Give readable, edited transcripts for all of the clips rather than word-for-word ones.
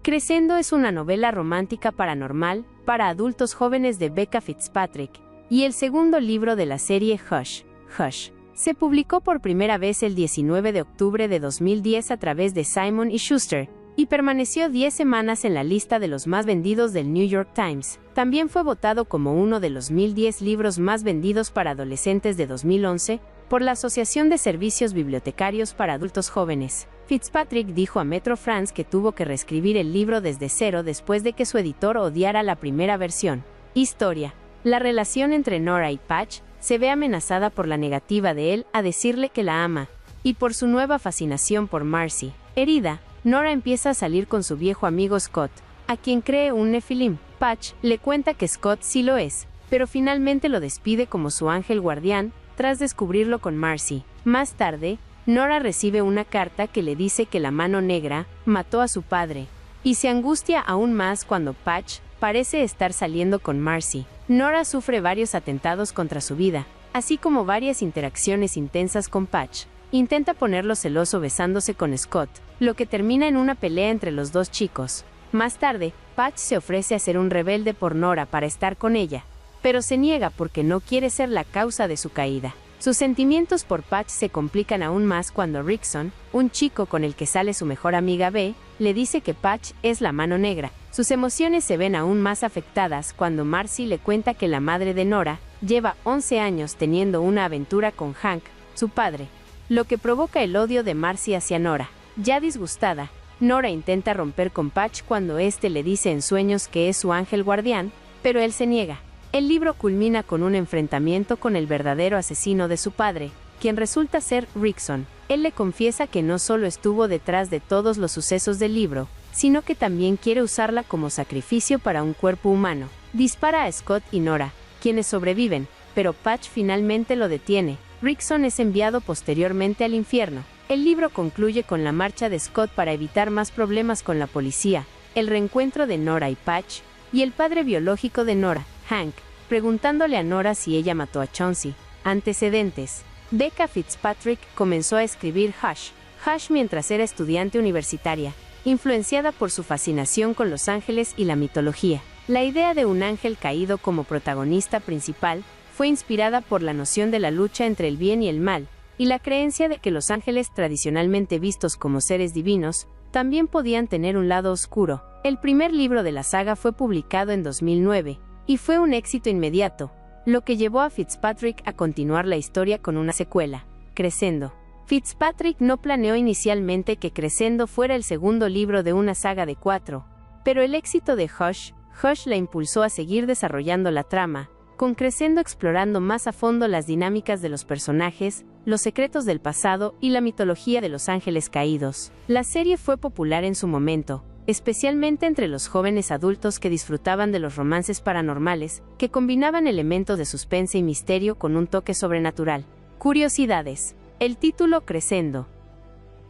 Crescendo es una novela romántica paranormal para adultos jóvenes de Becca Fitzpatrick y el segundo libro de la serie Hush, Hush. Se publicó por primera vez el 19 de octubre de 2010 a través de Simon & Schuster y permaneció 10 semanas en la lista de los más vendidos del New York Times. También fue votado como uno de los 1010 libros más vendidos para adolescentes de 2011 por la Asociación de Servicios Bibliotecarios para Adultos Jóvenes. Fitzpatrick dijo a Metro France que tuvo que reescribir el libro desde cero después de que su editor odiara la primera versión. Historia. La relación entre Nora y Patch se ve amenazada por la negativa de él a decirle que la ama, y por su nueva fascinación por Marcy. Herida, Nora empieza a salir con su viejo amigo Scott, a quien cree un nefilim. Patch le cuenta que Scott sí lo es, pero finalmente lo despide como su ángel guardián, tras descubrirlo con Marcy. Más tarde, Nora recibe una carta que le dice que la Mano Negra mató a su padre, y se angustia aún más cuando Patch parece estar saliendo con Marcy. Nora sufre varios atentados contra su vida, así como varias interacciones intensas con Patch. Intenta ponerlo celoso besándose con Scott, lo que termina en una pelea entre los dos chicos. Más tarde, Patch se ofrece a ser un rebelde por Nora para estar con ella, pero se niega porque no quiere ser la causa de su caída. Sus sentimientos por Patch se complican aún más cuando Rickson, un chico con el que sale su mejor amiga B, le dice que Patch es la Mano Negra. Sus emociones se ven aún más afectadas cuando Marcy le cuenta que la madre de Nora lleva 11 años teniendo una aventura con Hank, su padre, lo que provoca el odio de Marcy hacia Nora. Ya disgustada, Nora intenta romper con Patch cuando éste le dice en sueños que es su ángel guardián, pero él se niega. El libro culmina con un enfrentamiento con el verdadero asesino de su padre, quien resulta ser Rickson. Él le confiesa que no solo estuvo detrás de todos los sucesos del libro, sino que también quiere usarla como sacrificio para un cuerpo humano. Dispara a Scott y Nora, quienes sobreviven, pero Patch finalmente lo detiene. Rickson es enviado posteriormente al infierno. El libro concluye con la marcha de Scott para evitar más problemas con la policía, el reencuentro de Nora y Patch, y el padre biológico de Nora, Hank, preguntándole a Nora si ella mató a Chauncey. Antecedentes. Becca Fitzpatrick comenzó a escribir Hush mientras era estudiante universitaria, influenciada por su fascinación con los ángeles y la mitología. La idea de un ángel caído como protagonista principal fue inspirada por la noción de la lucha entre el bien y el mal, y la creencia de que los ángeles tradicionalmente vistos como seres divinos, también podían tener un lado oscuro. El primer libro de la saga fue publicado en 2009, y fue un éxito inmediato, lo que llevó a Fitzpatrick a continuar la historia con una secuela, Crescendo. Fitzpatrick no planeó inicialmente que Crescendo fuera el segundo libro de una saga de 4, pero el éxito de Hush la impulsó a seguir desarrollando la trama, con Crescendo explorando más a fondo las dinámicas de los personajes, los secretos del pasado y la mitología de los ángeles caídos. La serie fue popular en su momento, especialmente entre los jóvenes adultos que disfrutaban de los romances paranormales, que combinaban elementos de suspense y misterio con un toque sobrenatural. Curiosidades. El título Crescendo.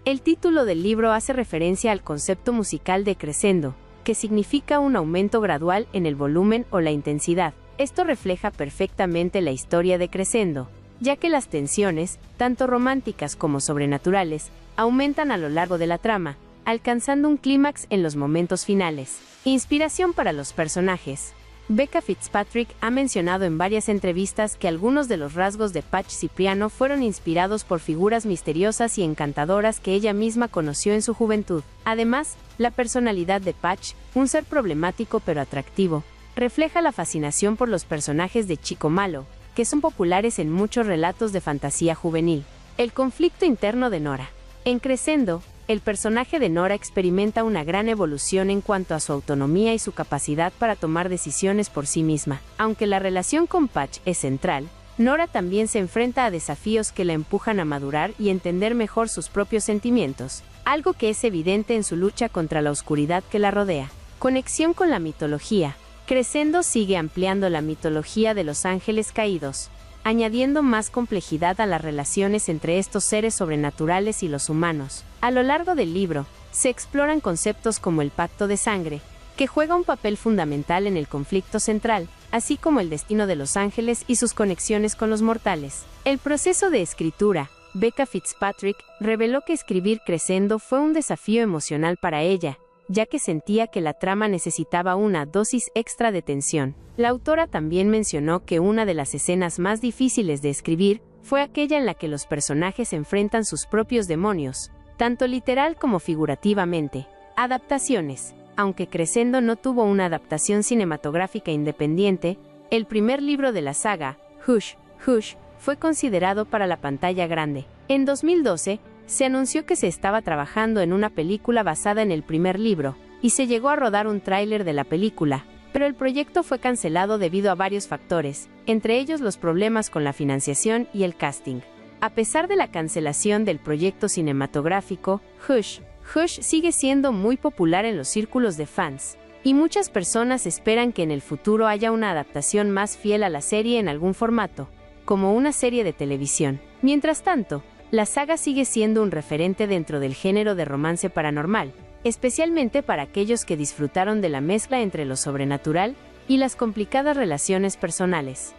El título del libro hace referencia al concepto musical de crescendo, que significa un aumento gradual en el volumen o la intensidad. Esto refleja perfectamente la historia de Crescendo, ya que las tensiones, tanto románticas como sobrenaturales, aumentan a lo largo de la trama, alcanzando un clímax en los momentos finales. Inspiración para los personajes. Becca Fitzpatrick ha mencionado en varias entrevistas que algunos de los rasgos de Patch Cipriano fueron inspirados por figuras misteriosas y encantadoras que ella misma conoció en su juventud. Además, la personalidad de Patch, un ser problemático pero atractivo, refleja la fascinación por los personajes de chico malo, que son populares en muchos relatos de fantasía juvenil. El conflicto interno de Nora. En Crescendo, el personaje de Nora experimenta una gran evolución en cuanto a su autonomía y su capacidad para tomar decisiones por sí misma. Aunque la relación con Patch es central, Nora también se enfrenta a desafíos que la empujan a madurar y entender mejor sus propios sentimientos, algo que es evidente en su lucha contra la oscuridad que la rodea. Conexión con la mitología. Crescendo sigue ampliando la mitología de los ángeles caídos, añadiendo más complejidad a las relaciones entre estos seres sobrenaturales y los humanos. A lo largo del libro, se exploran conceptos como el pacto de sangre, que juega un papel fundamental en el conflicto central, así como el destino de los ángeles y sus conexiones con los mortales. El proceso de escritura. Becca Fitzpatrick reveló que escribir Crescendo fue un desafío emocional para ella, ya que sentía que la trama necesitaba una dosis extra de tensión. La autora también mencionó que una de las escenas más difíciles de escribir fue aquella en la que los personajes enfrentan sus propios demonios, tanto literal como figurativamente. Adaptaciones. Aunque Crescendo no tuvo una adaptación cinematográfica independiente, el primer libro de la saga, Hush, Hush, fue considerado para la pantalla grande. En 2012, se anunció que se estaba trabajando en una película basada en el primer libro, y se llegó a rodar un tráiler de la película, pero el proyecto fue cancelado debido a varios factores, entre ellos los problemas con la financiación y el casting. A pesar de la cancelación del proyecto cinematográfico, Hush, Hush sigue siendo muy popular en los círculos de fans, y muchas personas esperan que en el futuro haya una adaptación más fiel a la serie en algún formato, como una serie de televisión. Mientras tanto, la saga sigue siendo un referente dentro del género de romance paranormal, especialmente para aquellos que disfrutaron de la mezcla entre lo sobrenatural y las complicadas relaciones personales.